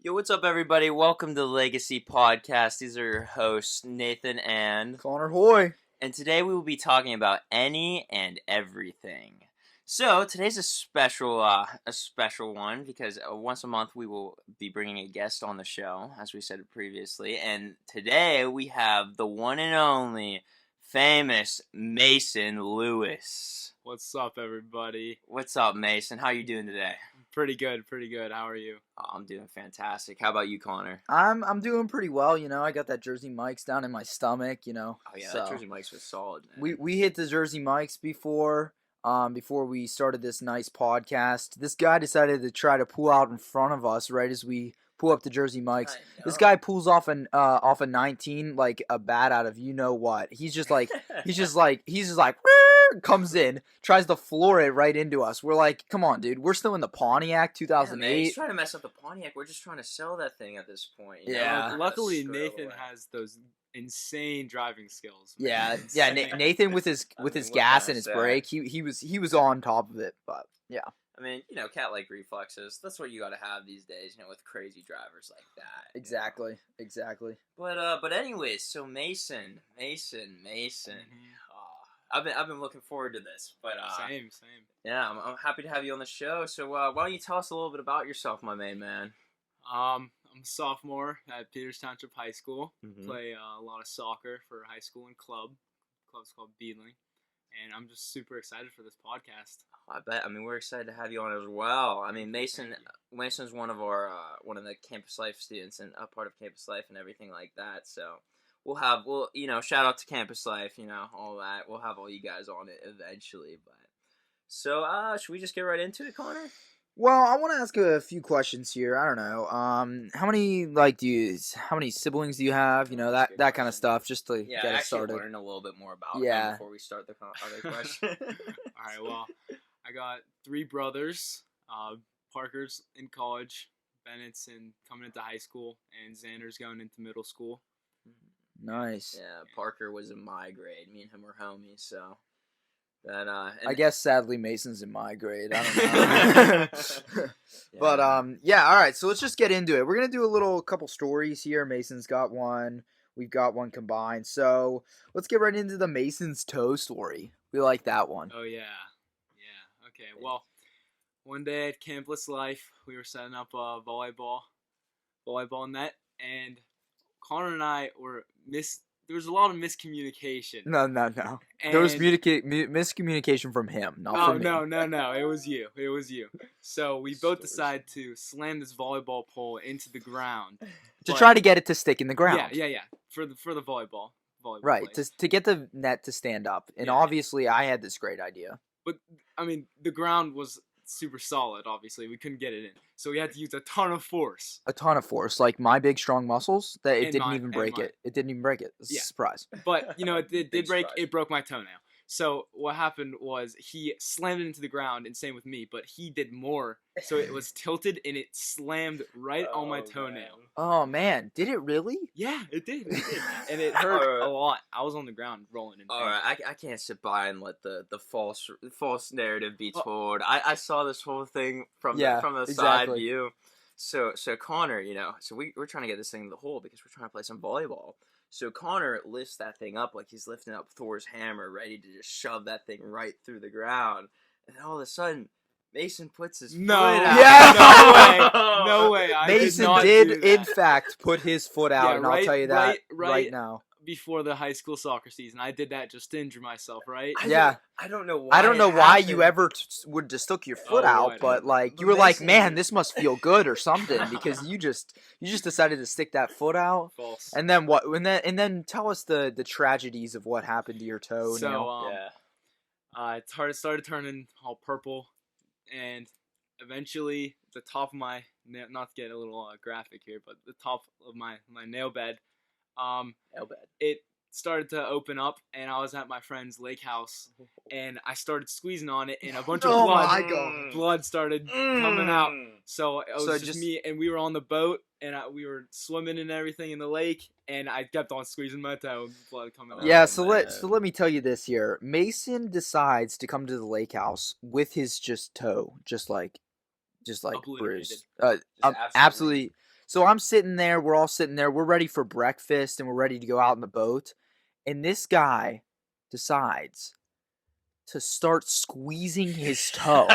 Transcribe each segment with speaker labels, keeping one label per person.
Speaker 1: Yo, what's up, everybody? Welcome to the Legacy Podcast. These are your hosts, Nathan and
Speaker 2: Connor Hoy.
Speaker 1: And today we will be talking about any and everything. So today's a special one because once a month we will be bringing a guest on the show, as we said previously. And today we have the one and only famous Mason Lewis.
Speaker 3: What's up, everybody?
Speaker 1: What's up, Mason? How you doing today?
Speaker 3: Pretty good. How are you?
Speaker 1: Oh, I'm doing fantastic. How about you, Connor?
Speaker 2: I'm doing pretty well. I got that Jersey Mike's down in my stomach.
Speaker 1: Oh yeah, that Jersey Mike's was solid, man.
Speaker 2: We hit the Jersey Mike's before we started this nice podcast. This guy decided to try to pull out in front of us right as we pull up the Jersey Mike's. This guy pulls off a 19 like a bat out of you know what. He's just like comes in, tries to floor it right into us. We're like, come on, dude. We're still in the Pontiac 2008.
Speaker 1: Yeah, man, he's trying to mess up the Pontiac. We're just trying to sell that thing at this point.
Speaker 2: Yeah.
Speaker 3: Luckily, Nathan has those insane driving skills.
Speaker 2: Man. Yeah. Nathan with his gas and his brake, he was on top of it. But yeah.
Speaker 1: I mean, cat-like reflexes. That's what you got to have these days, with crazy drivers like that.
Speaker 2: Exactly.
Speaker 1: But anyways, so Mason.
Speaker 3: Mm-hmm.
Speaker 1: I've been looking forward to this. But
Speaker 3: Same.
Speaker 1: Yeah, I'm happy to have you on the show. So why don't you tell us a little bit about yourself, my main man?
Speaker 3: I'm a sophomore at Peters Township High School.
Speaker 1: Mm-hmm.
Speaker 3: Play a lot of soccer for high school and club. Club's called Beadling. And I'm just super excited for this podcast.
Speaker 1: I bet. I mean, we're excited to have you on as well. I mean, Mason's one of the campus life students and a part of campus life and everything like that. So we'll shout out to campus life, all that. We'll have all you guys on it eventually. But so should we just get right into it, Connor?
Speaker 2: Well, I want to ask a few questions here. I don't know. How many siblings do you have? That kind of stuff, just to get us started.
Speaker 1: Learn a little bit more about them before we start the other question.
Speaker 3: All right. Well, I got 3 brothers. Parker's in college, Bennett's coming into high school, and Xander's going into middle school.
Speaker 2: Nice.
Speaker 1: Yeah, Parker was in my grade. Me and him were homies, so.
Speaker 2: I guess sadly Mason's in my grade. I don't know. But all right. So let's just get into it. We're gonna do a couple stories here. Mason's got one. We've got one combined. So let's get right into the Mason's toe story. We like that one.
Speaker 3: Oh yeah. Okay. Well, one day at Campus Life, we were setting up a volleyball net, and Connor and I were There was a lot of miscommunication.
Speaker 2: No. There was miscommunication from him, not from me.
Speaker 3: No. It was you. So we both decided to slam this volleyball pole into the ground.
Speaker 2: To try to get it to stick in the ground.
Speaker 3: Yeah. For the volleyball.
Speaker 2: Right, to get the net to stand up. And obviously I had this great idea.
Speaker 3: But, I mean, the ground was super solid, obviously. We couldn't get it in. So we had to use a ton of force. Like my big, strong muscles, that it didn't even break it. It didn't even break it. It's a surprise. But, it did break. It broke my toenail. So what happened was he slammed it into the ground, and same with me, but he did more. So it was tilted, and it slammed right on my toenail. Man.
Speaker 2: Oh, man. Did it really?
Speaker 3: Yeah, it did. And it hurt a lot. I was on the ground rolling in pain.
Speaker 1: All right, I can't sit by and let the false narrative be told. I saw this whole thing from the side view. So Connor, so we're trying to get this thing in the hole because we're trying to play some volleyball. So Connor lifts that thing up like he's lifting up Thor's hammer, ready to just shove that thing right through the ground. And all of a sudden, Mason puts his foot out.
Speaker 2: Yeah.
Speaker 3: No way.
Speaker 2: Mason did in fact put his foot out, and I'll tell you that right now.
Speaker 3: Before the high school soccer season, I did that just to injure myself, right?
Speaker 1: I don't know why.
Speaker 2: I don't know why you ever would just stick your foot out, but you were like, man, this must feel good or something, because you just decided to stick that foot out.
Speaker 3: False.
Speaker 2: And then what? And then tell us the tragedies of what happened to your toe.
Speaker 3: So it started turning all purple, and eventually the top of my not to get a little graphic here, but the top of my nail bed. It started to open up, and I was at my friend's lake house, and I started squeezing on it, and a bunch of blood started coming out. So it was just me, and we were on the boat, and we were swimming and everything in the lake, and I kept on squeezing my toe, blood coming out.
Speaker 2: Yeah, so let me tell you this here. Mason decides to come to the lake house with his toe, just like bruised. Absolutely. So I'm sitting there. We're all sitting there. We're ready for breakfast, and we're ready to go out in the boat. And this guy decides to start squeezing his toe.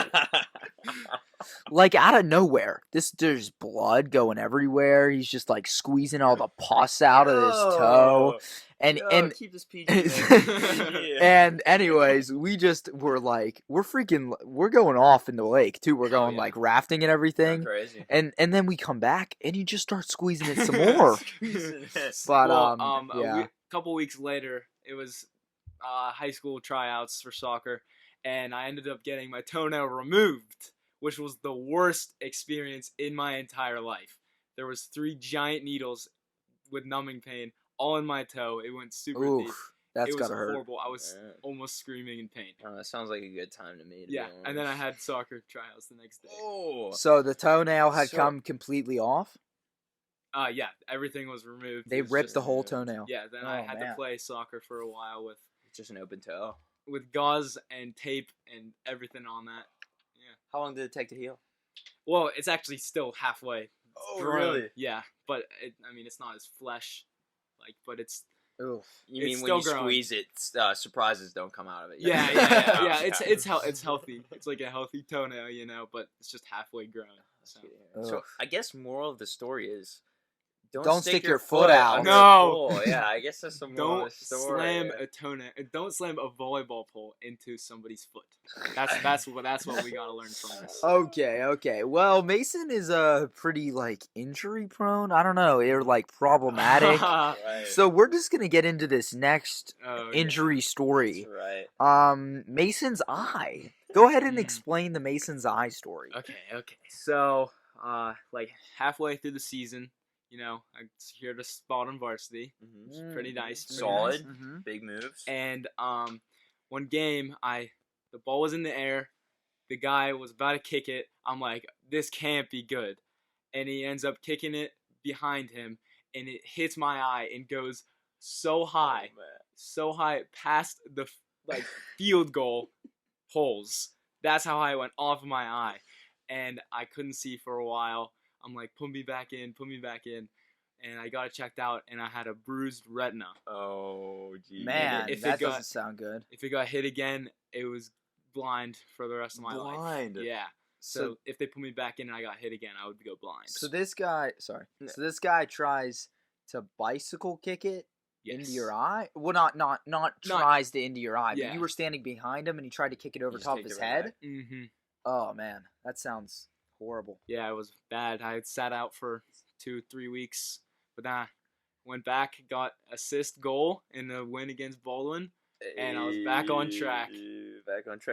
Speaker 2: Like out of nowhere. There's blood going everywhere. He's just like squeezing all the pus out of his toe. And
Speaker 1: keep this PG.
Speaker 2: And anyways, we just were like, we're going off in the lake too. We're going like rafting and everything.
Speaker 1: Crazy.
Speaker 2: And then we come back and he just starts squeezing it some more. But
Speaker 3: a couple weeks later, it was high school tryouts for soccer, and I ended up getting my toenail removed, which was the worst experience in my entire life. There was 3 giant needles with numbing pain all in my toe. It went super deep.
Speaker 2: That's gotta hurt.
Speaker 3: It was horrible. I was almost screaming in pain.
Speaker 1: That sounds like a good time to me.
Speaker 3: Yeah, and then I had soccer tryouts the next day.
Speaker 1: Oh.
Speaker 2: So the toenail had come completely off?
Speaker 3: Yeah, everything was removed.
Speaker 2: They ripped the whole toenail.
Speaker 3: Yeah, then I had to play soccer for a while with
Speaker 1: just an open toe.
Speaker 3: With gauze and tape and everything on that. Yeah.
Speaker 1: How long did it take to heal?
Speaker 3: Well, it's actually still halfway.
Speaker 1: Oh, really?
Speaker 3: Yeah, but it's not as flesh, but it's.
Speaker 1: Oof. You mean when you squeeze it, surprises don't come out of it?
Speaker 3: Yeah. It's healthy. It's like a healthy toenail, but it's just halfway grown.
Speaker 1: So I guess moral of the story is.
Speaker 2: Don't stick your foot out.
Speaker 3: No.
Speaker 1: Yeah, I guess that's some more story.
Speaker 3: Don't slam a volleyball pole into somebody's foot. That's what we gotta learn from this.
Speaker 2: Okay. Well, Mason is pretty injury prone. I don't know. They're problematic.
Speaker 1: Right.
Speaker 2: So we're just gonna get into this next injury story.
Speaker 1: That's right.
Speaker 2: Mason's eye. Go ahead and explain the Mason's eye story.
Speaker 3: Okay. So halfway through the season. I secured a spot on varsity. It's pretty nice.
Speaker 1: Solid. Big moves.
Speaker 3: And one game, the ball was in the air. The guy was about to kick it. I'm like, this can't be good. And he ends up kicking it behind him. And it hits my eye and goes so high past the field goal holes. That's how high it went off of my eye. And I couldn't see for a while. I'm like, put me back in. And I got it checked out, and I had a bruised retina.
Speaker 1: Oh, geez.
Speaker 2: Man, that doesn't sound good.
Speaker 3: If it got hit again, it was blind for the rest of my life.
Speaker 1: Blind?
Speaker 3: Yeah. So if they put me back in and I got hit again, I would go blind.
Speaker 2: So this guy tries to bicycle kick it into your eye? Well, not tries to into your eye, but you were standing behind him, and he tried to kick it over top of his head?
Speaker 3: Mm-hmm.
Speaker 2: Oh, man. That sounds horrible.
Speaker 3: Yeah, it was bad. I had sat out for 2-3 weeks, but then I went back, got assist goal in the win against Baldwin, and I was back on track.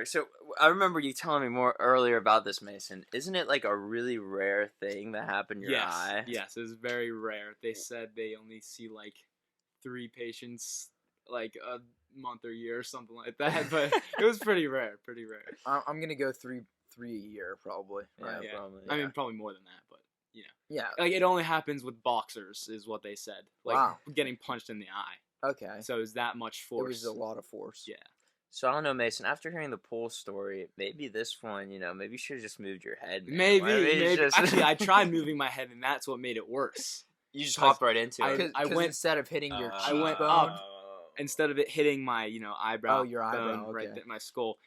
Speaker 1: So I remember you telling me more earlier about this, Mason. Isn't it a really rare thing that happened in your eye?
Speaker 3: Yes, it's very rare. They said they only see 3 patients a month or year or something like that, but it was pretty rare.
Speaker 2: I'm gonna go three a year probably.
Speaker 1: Right, yeah. Probably.
Speaker 3: Yeah. I mean, probably more than that, but
Speaker 2: yeah,
Speaker 3: it only happens with boxers, is what they said. Getting punched in the eye.
Speaker 2: Okay.
Speaker 3: So is that much force?
Speaker 2: It was a lot of force.
Speaker 3: Yeah.
Speaker 1: So I don't know, Mason. After hearing the pool story, maybe this one, maybe you should have just moved your head. Man.
Speaker 3: Maybe. Actually, I tried moving my head, and that's what made it worse.
Speaker 1: You just hopped right into it.
Speaker 2: I went instead of hitting your cheekbone.
Speaker 3: I went up instead of it hitting my eyebrow.
Speaker 2: Oh, your eyebrow.
Speaker 3: Bone, right at my skull.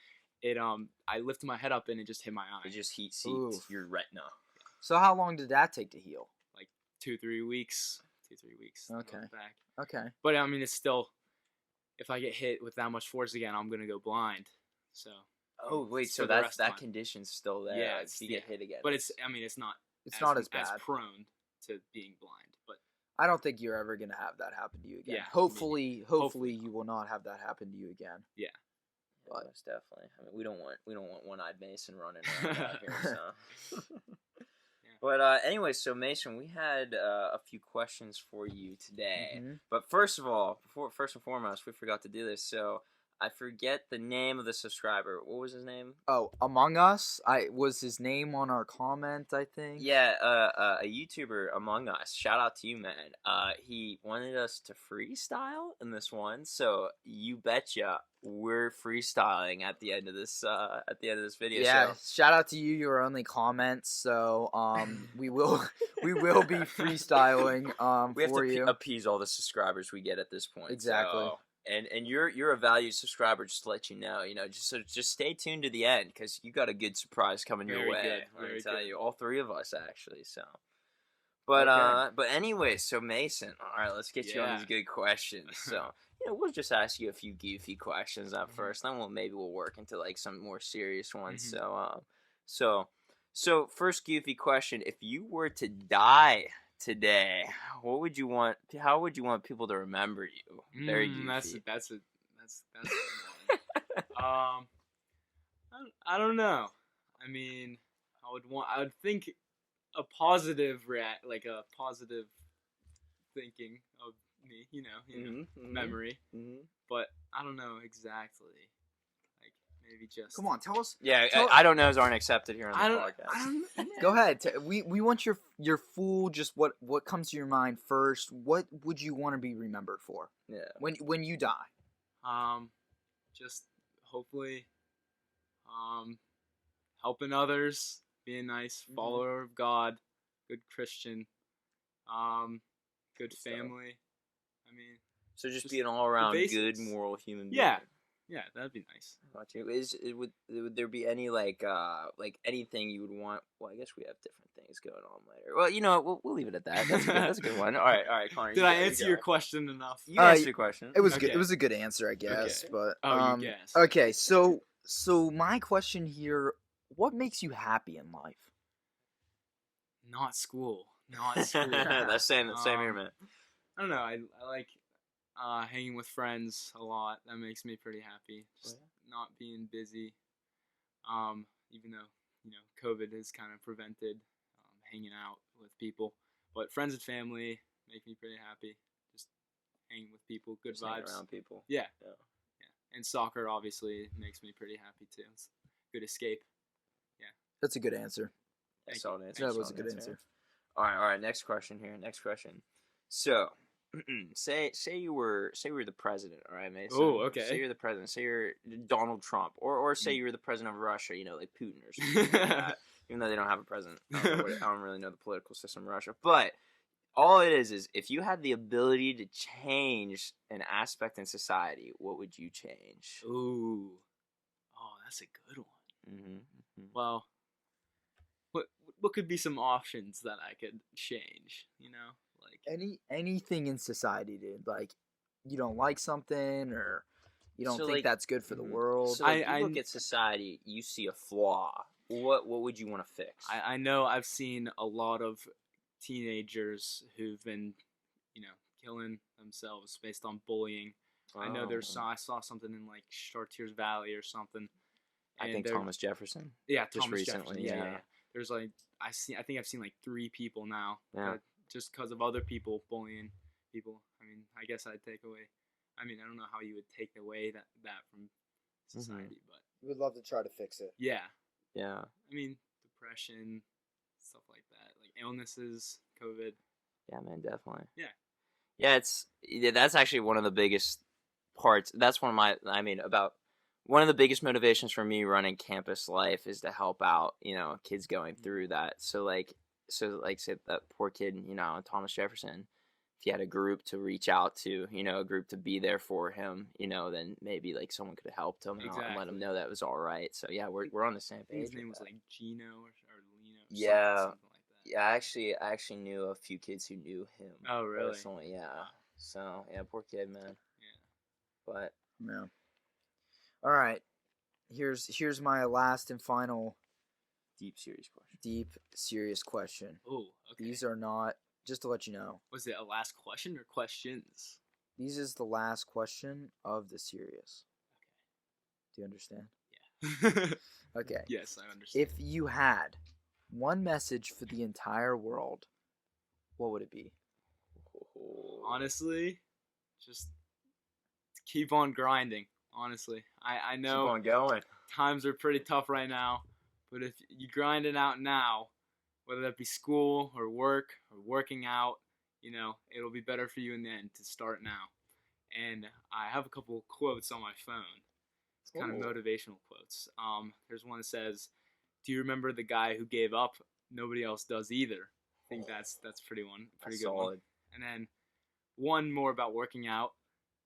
Speaker 3: It I lifted my head up and it just hit my eye.
Speaker 1: It just heat seeked your retina.
Speaker 2: So how long did that take to heal?
Speaker 3: 2-3 weeks. 2-3 weeks.
Speaker 2: Okay.
Speaker 3: Back.
Speaker 2: Okay.
Speaker 3: But I mean, it's still, if I get hit with that much force again, I'm gonna go blind. So.
Speaker 1: Oh wait, so that condition's still there.
Speaker 3: Yeah,
Speaker 1: if you get hit again.
Speaker 3: But it's not.
Speaker 2: It's not as bad.
Speaker 3: As prone to being blind, but.
Speaker 2: I don't think you're ever gonna have that happen to you again.
Speaker 3: Yeah.
Speaker 2: Hopefully you will not have that happen to you again.
Speaker 3: Yeah.
Speaker 1: But most definitely. I mean, we don't want one-eyed Mason running around out here. So. But anyway, so Mason, we had a few questions for you today. Mm-hmm. But first of all, first and foremost, we forgot to do this. So I forget the name of the subscriber. What was his name?
Speaker 2: Oh, Among Us. Was his name on our comment, I think.
Speaker 1: Yeah, a YouTuber Among Us. Shout out to you, man. He wanted us to freestyle in this one, so you betcha we're freestyling at the end of this video.
Speaker 2: Yeah, shout out to you. Your only comments. So we will be freestyling
Speaker 1: we have
Speaker 2: for
Speaker 1: to
Speaker 2: you.
Speaker 1: Appease all the subscribers we get at this point.
Speaker 2: Exactly.
Speaker 1: So. And you're a valued subscriber, just to let you know, just stay tuned to the end because you got a good surprise coming your way.
Speaker 3: Good.
Speaker 1: I'm gonna tell you, all three of us actually. So, but anyway, so Mason, all right, let's get you on these good questions. So we'll just ask you a few goofy questions at first, then we'll work into like some more serious ones. So first goofy question: if you were to die today, how would you want people to remember you? Very goofy.
Speaker 3: That's I don't know. I mean, I would think a positive like a positive thinking of me, memory. Mm-hmm. But I don't know exactly. Maybe just
Speaker 2: come on, tell us.
Speaker 1: Yeah, I don't knows aren't accepted here on the podcast.
Speaker 2: I don't Go ahead. We want your full just what comes to your mind first. What would you want to be remembered for?
Speaker 1: Yeah.
Speaker 2: When you die.
Speaker 3: Just hopefully, helping others, being nice, follower of God, good Christian, good family. I mean,
Speaker 1: so just be an all around good moral human being.
Speaker 3: Yeah, that'd be nice.
Speaker 1: Would there be any like anything you would want? Well, I guess we have different things going on later. Well, we'll leave it at that. That's a good one. All right, Connor.
Speaker 3: Did I answer your question enough?
Speaker 1: You answered your question.
Speaker 2: It was good. It was a good answer, I guess.
Speaker 3: Okay.
Speaker 2: But
Speaker 3: you guessed.
Speaker 2: Okay, so my question here: what makes you happy in life?
Speaker 3: Not school.
Speaker 1: That's same here, man.
Speaker 3: I don't know. I like hanging with friends a lot. That makes me pretty happy. Just not being busy. Even though COVID has kind of prevented hanging out with people, but friends and family make me pretty happy. Just hanging with people, good vibes
Speaker 1: around people.
Speaker 3: Yeah. And soccer obviously makes me pretty happy too. It's a good escape. Yeah.
Speaker 2: That's a good answer.
Speaker 1: Solid answer.
Speaker 2: That was a good answer.
Speaker 1: All right. Next question here. So, say you were the president, all right, Mason?
Speaker 3: Oh, okay.
Speaker 1: Say you're the president. Say you're Donald Trump, or say you're the president of Russia. Like Putin or something like that. Even though they don't have a president, I don't really know the political system of Russia. But all it is if you had the ability to change an aspect in society, what would you change?
Speaker 3: Ooh, that's a good one.
Speaker 1: Mm-hmm.
Speaker 3: Well, what could be some options that I could change? Like
Speaker 2: anything in society, dude. Like, you don't like something, or you don't think that's good for the world.
Speaker 1: So you look at society, you see a flaw. What would you want to fix?
Speaker 3: I know I've seen a lot of teenagers who've been, killing themselves based on bullying. I know I saw something in like Chartiers Valley or something.
Speaker 1: I think Thomas Jefferson.
Speaker 3: Yeah,
Speaker 1: just
Speaker 3: Thomas
Speaker 1: recently.
Speaker 3: Jefferson. Yeah. There's like I think I've seen like 3 people now.
Speaker 1: Yeah.
Speaker 3: Just because of other people bullying people. I mean, I guess I'd take away. I mean, I don't know how you would take away that from society, but
Speaker 2: we would love to try to fix it.
Speaker 3: Yeah.
Speaker 1: Yeah.
Speaker 3: I mean, depression, stuff like that, like illnesses, COVID.
Speaker 1: Yeah, man, definitely.
Speaker 3: Yeah.
Speaker 1: Yeah, that's actually one of the biggest parts. That's one of the biggest motivations for me running campus life is to help out, kids going through that. So say that poor kid, Thomas Jefferson, if he had a group to reach out to, a group to be there for him, then maybe like someone could have helped him out and let him know that was all right. So yeah, we're on the same page.
Speaker 3: His name was like Gino or Lino.
Speaker 1: Yeah.
Speaker 3: Something like that.
Speaker 1: Yeah, I actually knew a few kids who knew him.
Speaker 3: Oh, really?
Speaker 1: Personally, yeah. So yeah, poor kid, man.
Speaker 3: Yeah.
Speaker 1: But
Speaker 2: yeah. All right. Here's my last and final
Speaker 1: deep serious question.
Speaker 3: Oh, okay.
Speaker 2: These are not, just to let you know.
Speaker 3: Was it a last question or questions?
Speaker 2: This is the last question of the series. Okay. Do you understand?
Speaker 3: Yeah.
Speaker 2: Okay.
Speaker 3: Yes, I understand.
Speaker 2: If you had one message for the entire world, what would it be?
Speaker 3: Honestly, just keep on grinding. honestly. I know
Speaker 1: Keep on going.
Speaker 3: times are pretty tough right now, but if you grind it out now, whether that be school or work or working out, it'll be better for you in the end to start now. And I have a couple quotes on my phone. It's kind of motivational quotes. There's one that says, "Do you remember the guy who gave up? Nobody else does either." I think that's pretty good
Speaker 1: solid
Speaker 3: one. And then one more about working out.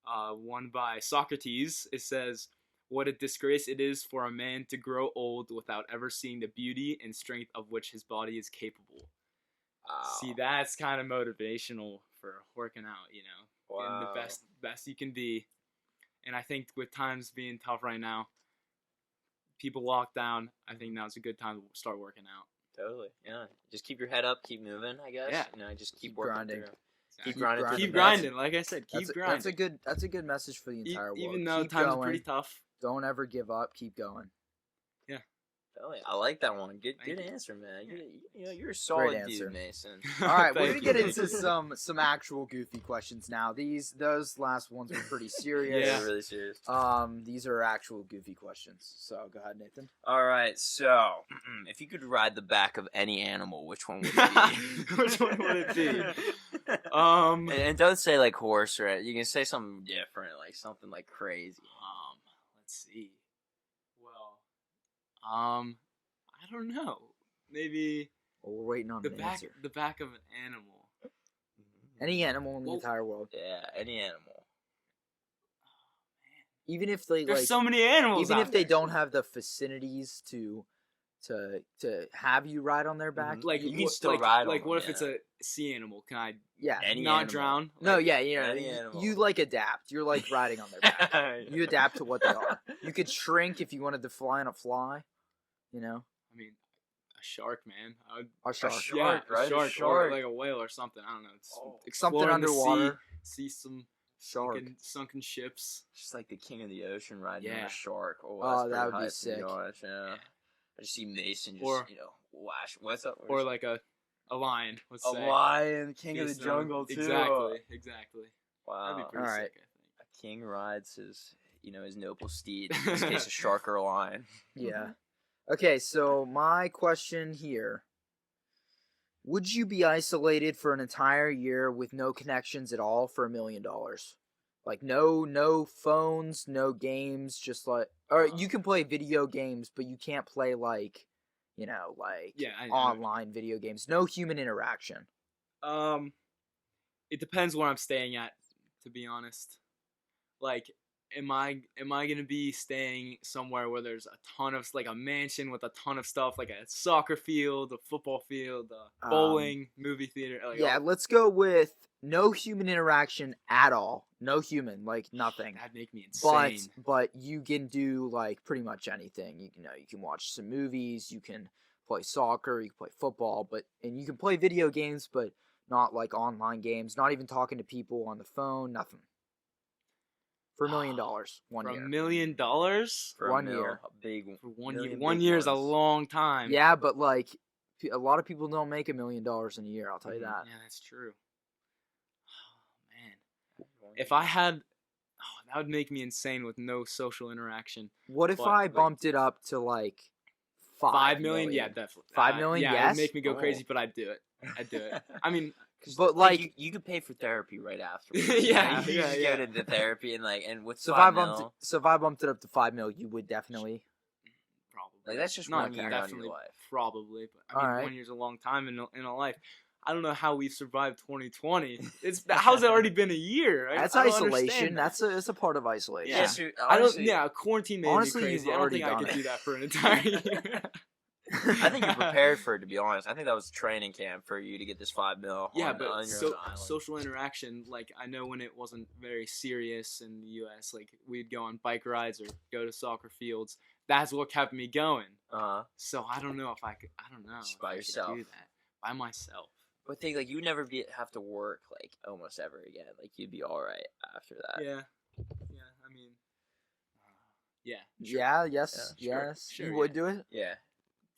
Speaker 3: One by Socrates. It says, "What a disgrace it is for a man to grow old without ever seeing the beauty and strength of which his body is capable." Wow. See, that's kind of motivational for working out, Getting the best you can be. And I think with times being tough right now, people locked down, I think now's a good time to start working out.
Speaker 1: Totally, yeah. Just keep your head up, keep moving, I guess.
Speaker 3: Yeah.
Speaker 1: Just keep grinding.
Speaker 3: Keep grinding. Keep grinding. Like I said, keep grinding.
Speaker 2: That's a good message for the entire world.
Speaker 3: Even though times are pretty tough.
Speaker 2: Don't ever give up. Keep going.
Speaker 3: Yeah.
Speaker 1: Totally. I like that one. Good answer, man. You're a solid dude, Mason.
Speaker 2: All right, we're gonna get into some actual goofy questions now. Those last ones were pretty serious.
Speaker 1: Yeah, really serious.
Speaker 2: These are actual goofy questions. So go ahead, Nathan.
Speaker 1: All right. So, if you could ride the back of any animal, which one would it be?
Speaker 3: Which one would it be?
Speaker 1: And don't say like horse, right? You can say something different, like something like crazy.
Speaker 3: Let's see. I don't know. Maybe.
Speaker 2: Well, we're waiting on
Speaker 3: the back of an animal.
Speaker 2: Any animal in the entire world.
Speaker 1: Yeah, any animal.
Speaker 2: Even if they
Speaker 3: There's so many animals.
Speaker 2: Even if they don't have the vicinities to have you ride on their back,
Speaker 3: like
Speaker 1: you can still ride.
Speaker 3: Like, what if it's a sea animal? Can I?
Speaker 2: Yeah,
Speaker 3: not drown.
Speaker 2: No, you like adapt. You're like riding on their back. You adapt to what they are. You could shrink if you wanted to fly on a fly.
Speaker 3: I mean, a shark, man.
Speaker 2: A shark,
Speaker 1: right?
Speaker 3: A shark, or like a whale or something. I don't know.
Speaker 2: Something underwater.
Speaker 3: See some
Speaker 2: shark
Speaker 3: sunken ships.
Speaker 1: Just like the king of the ocean riding on a shark.
Speaker 2: That would be sick.
Speaker 1: Yeah. I just see Mason just, wash. What's up?
Speaker 3: Or like a lion. Let's say.
Speaker 1: Lion, king of the jungle, too.
Speaker 3: Exactly.
Speaker 1: Wow.
Speaker 3: That'd be pretty sick, I think.
Speaker 1: A king rides his noble steed. In this case, a shark or a lion.
Speaker 2: Yeah. Okay, so my question here. Would you be isolated for an entire year with no connections at all for $1 million? Like no phones, no games, just or you can play video games, but you can't play online video games. No human interaction.
Speaker 3: It depends where I'm staying at, to be honest. Like, am I gonna be staying somewhere where there's a ton of a mansion with a ton of stuff, like a soccer field, a football field, a bowling, movie theater?
Speaker 2: Let's go with no human interaction at all. No human, nothing.
Speaker 3: That'd make me insane.
Speaker 2: But you can do pretty much anything. You can watch some movies. You can play soccer. You can play football. And you can play video games, but not online games. Not even talking to people on the phone. Nothing. For $1 million, 1 year.
Speaker 3: For $1 million?
Speaker 1: For
Speaker 2: 1 year.
Speaker 1: A big one.
Speaker 3: For 1 year. 1 year is a long time.
Speaker 2: Yeah, but a lot of people don't make $1 million in a year. I'll tell you that.
Speaker 3: Yeah, that's true. Oh, man. If I had, that would make me insane with no social interaction.
Speaker 2: What if I bumped it up to $5 million?
Speaker 3: Yeah, definitely.
Speaker 2: $5 million?
Speaker 3: Yeah,
Speaker 2: yes.
Speaker 3: It would make me go crazy, but I'd do it. I mean.
Speaker 2: But
Speaker 1: you could pay for therapy right after.
Speaker 3: Yeah.
Speaker 1: You just go into therapy and with
Speaker 2: so if I bumped it up to $5 million, you would definitely.
Speaker 3: Probably.
Speaker 1: That's just 1 year out of your life.
Speaker 3: Probably, but I mean, 1 year's a long time in a life. I don't know how we've survived 2020. How's it already been a year?
Speaker 2: That's isolation. That's a part of isolation.
Speaker 3: Yeah, honestly, quarantine made me crazy. I don't think I could do that for an entire year.
Speaker 1: I think you're prepared for it, to be honest. I think that was training camp for you to get this $5 million.
Speaker 3: Yeah, but social interaction, I know when it wasn't very serious in the U.S., we'd go on bike rides or go to soccer fields. That's what kept me going. So I don't know if I could. I don't know.
Speaker 1: Just by yourself.
Speaker 3: Could do that by myself.
Speaker 1: But think you would never have to work almost ever again. You'd be all right after that.
Speaker 3: Yeah. I mean. Yeah.
Speaker 2: Sure. Yeah. Yes. Yeah, yes. Sure, you would do it.
Speaker 1: Yeah.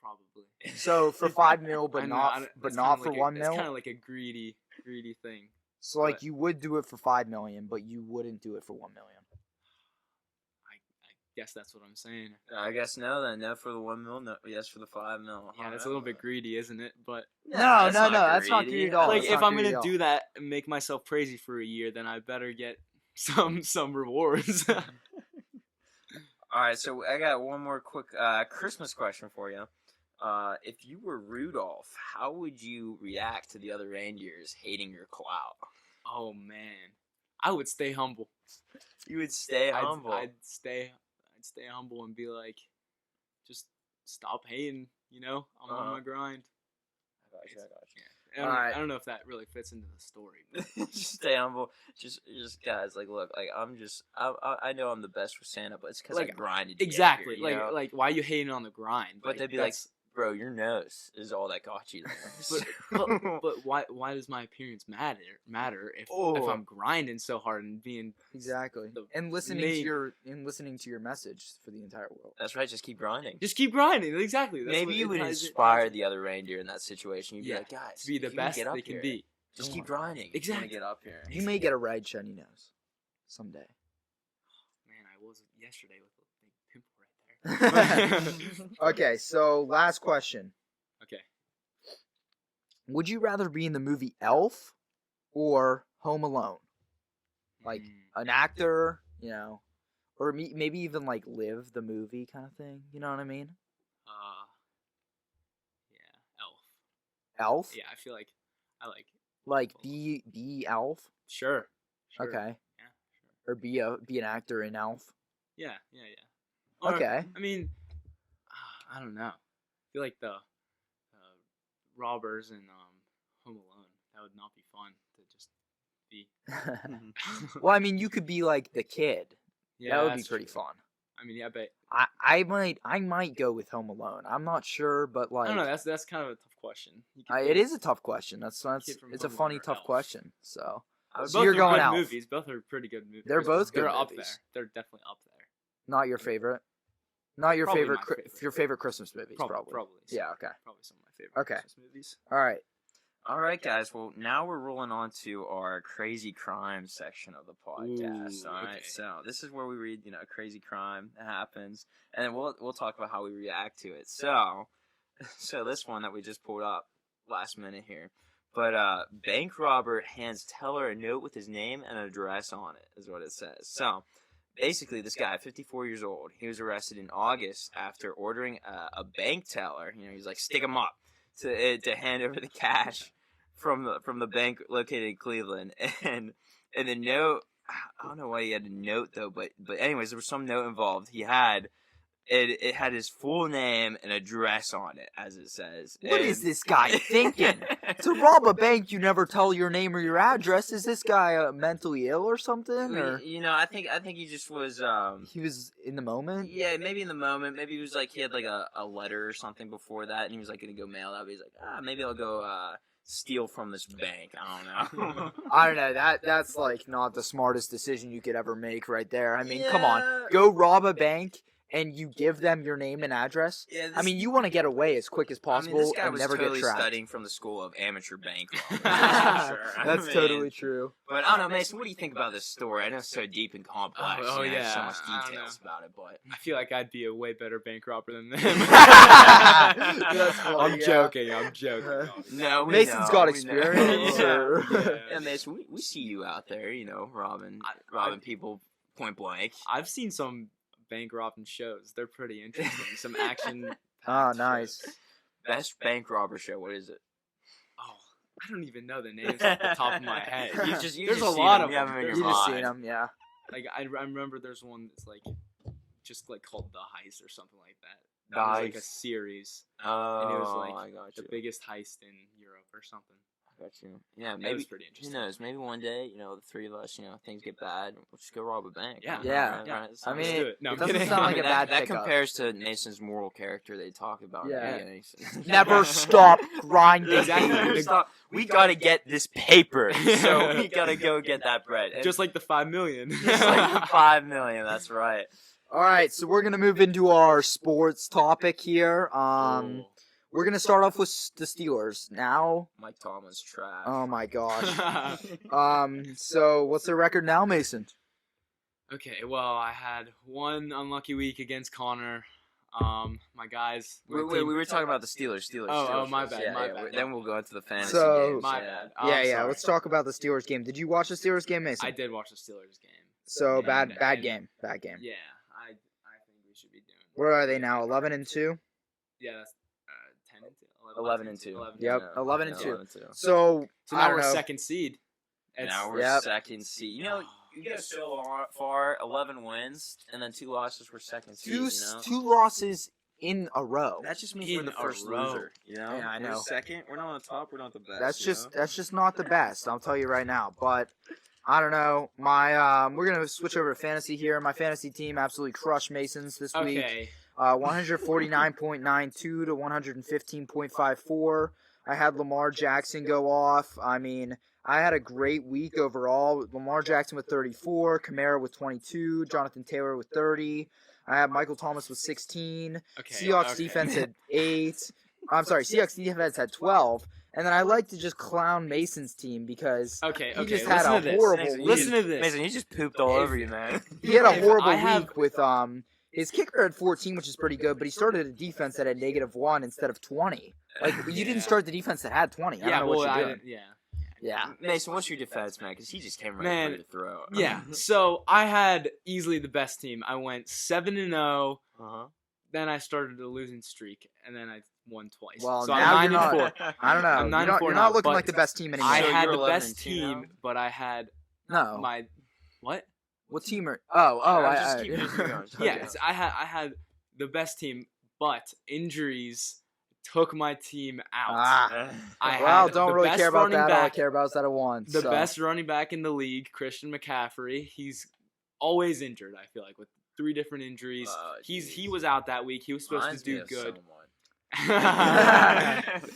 Speaker 3: Probably.
Speaker 2: So for $5 million, but not for $1 million.
Speaker 3: It's kind of like a greedy thing.
Speaker 2: So you would do it for $5 million, but you wouldn't do it for $1 million.
Speaker 3: guess that's what I'm saying.
Speaker 1: I guess no then. No for the 1 mil. No, yes for the 5 mil.
Speaker 3: Yeah, that's a little bit greedy, isn't it? But
Speaker 2: no, that's not greedy at all.
Speaker 3: Like if I'm gonna do that and make myself crazy for a year, then I better get some rewards.
Speaker 1: All right, so I got one more quick Christmas question for you. If you were Rudolph, how would you react to the other reindeers hating your clout?
Speaker 3: Oh man, I would stay humble.
Speaker 1: You would stay humble.
Speaker 3: I'd stay humble and be like, just stop hating. You know, I'm on my grind.
Speaker 1: I got you.
Speaker 3: I don't know if that really fits into the story. But.
Speaker 1: Just stay humble. Just guys, like, look, like I know I'm the best with Santa, but it's because I grinded.
Speaker 3: Exactly.
Speaker 1: Here,
Speaker 3: like why are you hating on the grind?
Speaker 1: But they'd be like, bro, your nose is all that got you there.
Speaker 3: but why does my appearance matter if I'm grinding so hard and being
Speaker 2: and listening to your message for the entire world?
Speaker 1: That's right. Just keep grinding.
Speaker 3: Just keep grinding. Exactly.
Speaker 1: Maybe you would inspire the other reindeer in that situation. You'd be like, guys,
Speaker 3: to be the best they can be.
Speaker 1: Just keep grinding.
Speaker 3: Exactly.
Speaker 1: Get up here.
Speaker 2: You may get a red shiny nose someday.
Speaker 3: Man, I was yesterday with a big pimple right there.
Speaker 2: Okay, so last question.
Speaker 3: Okay.
Speaker 2: Would you rather be in the movie Elf or Home Alone? Like an actor, or maybe even like live the movie kind of thing. You know what I mean?
Speaker 3: Yeah, Elf.
Speaker 2: Elf?
Speaker 3: Yeah, I feel like I
Speaker 2: like be Elf.
Speaker 3: Sure.
Speaker 2: Okay.
Speaker 3: Yeah.
Speaker 2: Sure. Or be an actor in Elf.
Speaker 3: Yeah. Or,
Speaker 2: okay.
Speaker 3: I mean, I don't know. I feel like the robbers in Home Alone, that would not be fun to just be.
Speaker 2: Well, I mean, you could be like the kid.
Speaker 3: Yeah,
Speaker 2: that would be pretty fun.
Speaker 3: I mean, yeah, but
Speaker 2: I might go with Home Alone. I'm not sure, but like
Speaker 3: I don't know. That's kind of a tough question.
Speaker 2: It is a tough question. It's a funny tough question. So
Speaker 3: both
Speaker 2: you're going
Speaker 3: good
Speaker 2: Elf.
Speaker 3: movies. Both are pretty good movies.
Speaker 2: They're both good.
Speaker 3: They're
Speaker 2: movies.
Speaker 3: up there. They're definitely up there.
Speaker 2: Not your favorite. Not your
Speaker 3: probably
Speaker 2: favorite.
Speaker 3: favorite.
Speaker 2: Your favorite Christmas movies, probably.
Speaker 3: So.
Speaker 2: Yeah. Okay.
Speaker 3: Probably some of my favorite Christmas movies.
Speaker 2: All
Speaker 1: right, guys. Well, now we're rolling on to our crazy crime section of the podcast. All right. So this is where we read, a crazy crime that happens, and then we'll talk about how we react to it. So this one that we just pulled up last minute here, but bank robber hands teller a note with his name and address on it, is what it says. So basically, this guy, 54 years old, he was arrested in August after ordering a bank teller. He's like, stick him up. To hand over the cash from the bank located in Cleveland, and the note, I don't know why he had a note though, but anyways, there was some note involved. He had it had his full name and address on it, as it says.
Speaker 2: What is this guy thinking? To rob a bank, you never tell your name or your address. Is this guy mentally ill or something? Or
Speaker 1: I think he just was.
Speaker 2: He was in the moment.
Speaker 1: Yeah, maybe in the moment. Maybe he was like he had like a letter or something before that, and he was like gonna go mail that. But he's like, maybe I'll go steal from this bank. I don't know.
Speaker 2: I don't know. That's like not the smartest decision you could ever make, right there. I mean, come on, go rob a bank. And you give them your name and address? Yeah, I mean, you want to get away as quick as possible
Speaker 1: this guy
Speaker 2: and
Speaker 1: was
Speaker 2: never
Speaker 1: totally
Speaker 2: get trapped.
Speaker 1: Studying from the school of amateur bank robbers.
Speaker 2: That's totally true.
Speaker 1: But I don't know, Mason, what do you think about this story? I know it's so deep and complex.
Speaker 3: Oh yeah.
Speaker 1: There's so much details about it, but
Speaker 3: I feel like I'd be a way better bank robber than them.
Speaker 2: I'm
Speaker 3: joking.
Speaker 1: No,
Speaker 2: Mason's got experience.
Speaker 1: Yeah, Mason, we see you out there, robbing people point blank.
Speaker 3: I've seen some bank robbing shows. They're pretty interesting. Some action.
Speaker 2: Nice.
Speaker 1: Shows. Best bank robber show. What is it?
Speaker 3: Oh, I don't even know the names off the top of my head.
Speaker 1: There's a lot of them.
Speaker 2: You've just seen them, yeah.
Speaker 3: Like I remember there's one that's like just like called The Heist or something like that.
Speaker 1: That
Speaker 3: was like a series.
Speaker 1: Oh,
Speaker 3: and it was like the biggest heist in Europe or something.
Speaker 1: Got you. Yeah, maybe.
Speaker 3: It was pretty interesting.
Speaker 1: Who knows? Maybe one day, the three of us, things get bad. We'll just go rob a bank.
Speaker 3: Yeah.
Speaker 1: Right?
Speaker 2: I mean,
Speaker 3: it
Speaker 2: doesn't sound like a bad
Speaker 1: that compares to Mason's moral character they talk about.
Speaker 2: Yeah.
Speaker 1: In
Speaker 2: Never stop grinding.
Speaker 1: Exactly. We gotta get this paper, so we gotta go get that bread.
Speaker 3: Just like the $5 million.
Speaker 1: Just like the $5 million. That's right.
Speaker 2: All right, so we're gonna move into our sports topic here. We're going to start off with the Steelers. Now,
Speaker 1: Mike Tomlin's trash.
Speaker 2: Oh my gosh. So what's their record now, Mason?
Speaker 3: Okay, well, I had one unlucky week against Connor. My guys.
Speaker 1: We were talking about the Steelers.
Speaker 3: Oh, my bad.
Speaker 1: Then we'll go into the fantasy
Speaker 2: games.
Speaker 3: My bad.
Speaker 2: Yeah. Let's talk about the Steelers game. Did you watch the Steelers game, Mason?
Speaker 3: I did watch the Steelers game.
Speaker 2: So bad game.
Speaker 3: Yeah, I think we should be doing.
Speaker 2: Where are they now? 11-2.
Speaker 3: Yeah, that's 10-2.
Speaker 1: 11-2.
Speaker 2: Yep, 11-2. So
Speaker 3: now we're second seed.
Speaker 1: Now we're second seed. You know, you get so far, 11 wins, and then 2 losses. We're second seed.
Speaker 2: Two losses in a row.
Speaker 1: That just means we're the first loser. You know?
Speaker 2: Yeah, I know.
Speaker 1: We're second. We're not on the top. We're not the best.
Speaker 2: That's just not the best. I'll tell you right now. But I don't know. My we're gonna switch over to fantasy here. My fantasy team absolutely crushed Masons this week. 149.92 to 115.54. I had Lamar Jackson go off. I mean, I had a great week overall. Lamar Jackson with 34, Kamara with 22, Jonathan Taylor with 30. I had Michael Thomas with 16. Seahawks defense had 8. I'm sorry, Seahawks defense had 12. And then I like to just clown Mason's team because he just had a horrible week.
Speaker 3: Listen to this.
Speaker 1: Mason, he just pooped all over you, man.
Speaker 2: He had a horrible week with his kicker had 14, which is pretty good, but he started a defense that had -1 instead of 20. Like, you didn't start the defense that had 20. I don't know what you're doing. Yeah.
Speaker 1: Mason, what's your defense, man? Because he just came right for the throw.
Speaker 3: Yeah. So I had easily the best team. I went 7-0. Then I started a losing streak, and then I won twice.
Speaker 2: Well,
Speaker 3: so
Speaker 2: now
Speaker 3: I'm 9-4.
Speaker 2: I don't know.
Speaker 3: I'm 9-4
Speaker 2: you're not looking like the best team anymore.
Speaker 3: I had
Speaker 1: the
Speaker 3: best team, but I had my what?
Speaker 2: What team are?
Speaker 3: Yes, I had the best team, but injuries took my team out.
Speaker 2: Don't really care about that. All I care about is that I won.
Speaker 3: The best running back in the league, Christian McCaffrey. He's always injured. I feel like with 3 different injuries. He was out that week. He was supposed to do good.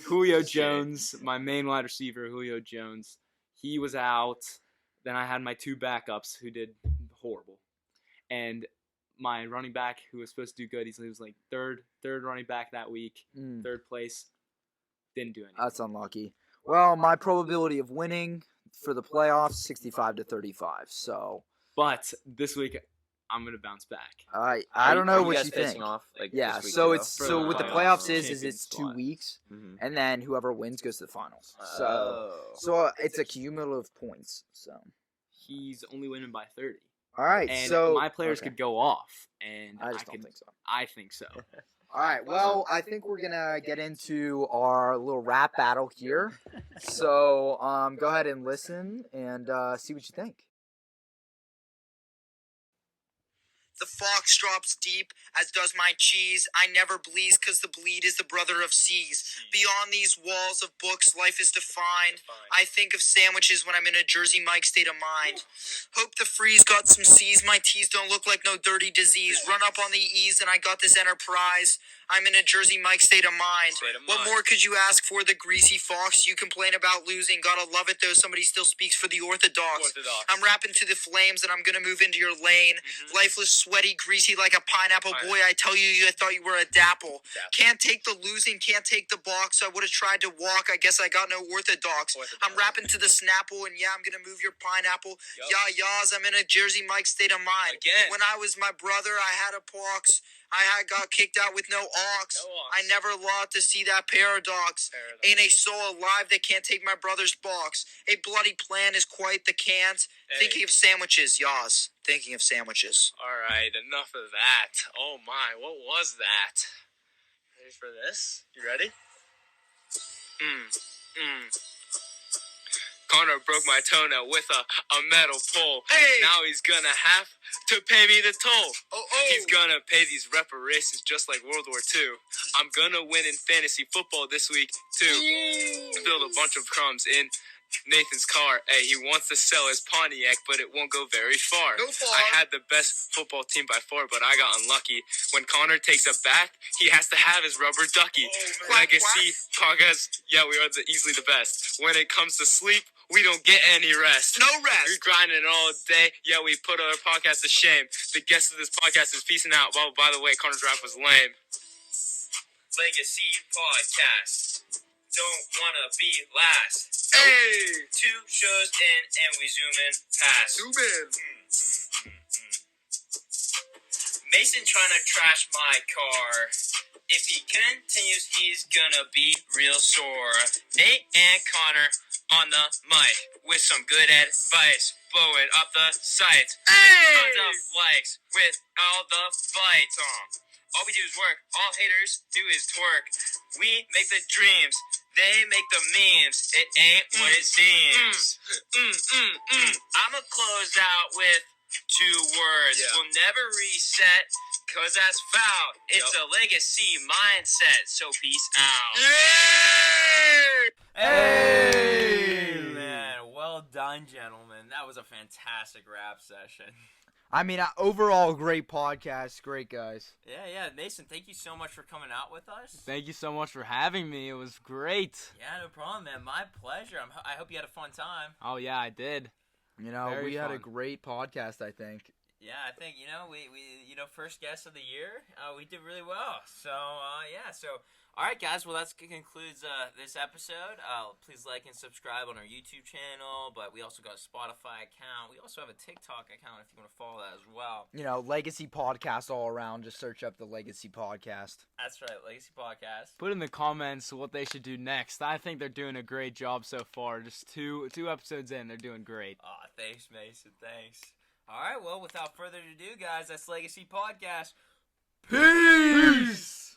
Speaker 3: Julio Jones, my main wide receiver, Julio Jones, he was out. Then I had my 2 backups who did horrible, and my running back who was supposed to do good. He was like third running back that week, 3rd place. Didn't do anything.
Speaker 2: That's unlucky. Well, my probability of winning for the playoffs 65 to 35. So,
Speaker 3: but this week I'm gonna bounce back.
Speaker 2: I don't know what you think. So what the playoffs is it's 2 weeks, and then whoever wins goes to the finals. So it's a cumulative points. So
Speaker 3: he's only winning by 30.
Speaker 2: All right,
Speaker 3: and
Speaker 2: so
Speaker 3: my players could go off, and
Speaker 2: I just don't think so.
Speaker 3: I think so.
Speaker 2: All right, well, I think we're gonna get into our little rap battle here. So go ahead and listen and see what you think.
Speaker 4: The fox drops deep, as does my cheese. I never bleeds, cause the bleed is the brother of seas. Beyond these walls of books, life is defined. I think of sandwiches when I'm in a Jersey Mike state of mind. Hope the freeze got some C's. My teas don't look like no dirty disease. Run up on the E's and I got this enterprise. I'm in a Jersey Mike state of mind. What more could you ask for, the greasy fox? You complain about losing. Gotta love it though, somebody still speaks for the orthodox. I'm rapping to the flames and I'm gonna move into your lane. Lifeless, sweaty, greasy like a pineapple. Boy, I tell you, I thought you were a dapple. Can't take the losing, can't take the box. I would've tried to walk, I guess I got no orthodox. I'm rapping to the Snapple and yeah, I'm gonna move your pineapple. Yas, I'm in a Jersey Mike state of mind. When I was my brother, I had a pox. I got kicked out with no ox. I never loved to see that paradox. Ain't a soul alive that can't take my brother's box. A bloody plan is quite the can't. Thinking of sandwiches, Yas. Thinking of sandwiches.
Speaker 3: Alright, enough of that. Oh my, what was that? Ready for this? You ready? Connor broke my toenail with a metal pole. Now he's gonna have to pay me the toll. He's gonna pay these reparations just like World War II. I'm gonna win in fantasy football this week, too. Spilled a bunch of crumbs in Nathan's car. Hey, he wants to sell his Pontiac, but it won't go very far. I had the best football team by far, but I got unlucky. When Connor takes a bath, he has to have his rubber ducky. Legacy podcast, yeah, we are easily the best. When it comes to sleep, we don't get any rest.
Speaker 4: No rest.
Speaker 3: We're grinding all day. Yeah, we put our podcast to shame. The guest of this podcast is peacing out. Well, by the way, Connor's rap was lame. Legacy podcast. Don't wanna be last.
Speaker 4: Hey!
Speaker 3: 2 shows in and we zoom in past.
Speaker 4: Zoom in.
Speaker 1: Mason trying to trash my car. If he continues, he's gonna be real sore. Nate and Connor on the mic with some good advice. Blowing up the sites. Hey! Tons of likes with all the fights. All we do is work. All haters do is twerk. We make the dreams. They make the memes. It ain't what it seems. I'ma close out with 2 words. Yeah. We'll never reset, cause that's foul. It's a legacy mindset, so peace out. Hey! Man, well done, gentlemen. That was a fantastic rap session.
Speaker 2: I mean, overall, great podcast. Great guys.
Speaker 1: Yeah. Mason, thank you so much for coming out with us.
Speaker 3: Thank you so much for having me. It was great.
Speaker 1: Yeah, no problem, man. My pleasure. I hope you had a fun time.
Speaker 3: Oh, yeah, I did.
Speaker 2: You know, we had a great podcast, I think.
Speaker 1: Yeah, I think, we first guest of the year, we did really well. So, all right, guys, well, that concludes this episode. Please like and subscribe on our YouTube channel, but we also got a Spotify account. We also have a TikTok account if you want to follow that as well.
Speaker 2: You know, Legacy Podcast all around. Just search up the Legacy Podcast.
Speaker 1: That's right, Legacy Podcast.
Speaker 3: Put in the comments what they should do next. I think they're doing a great job so far. Just two episodes in, they're doing great.
Speaker 1: Aw, thanks, Mason. Thanks. All right, well, without further ado, guys, that's Legacy Podcast. Peace!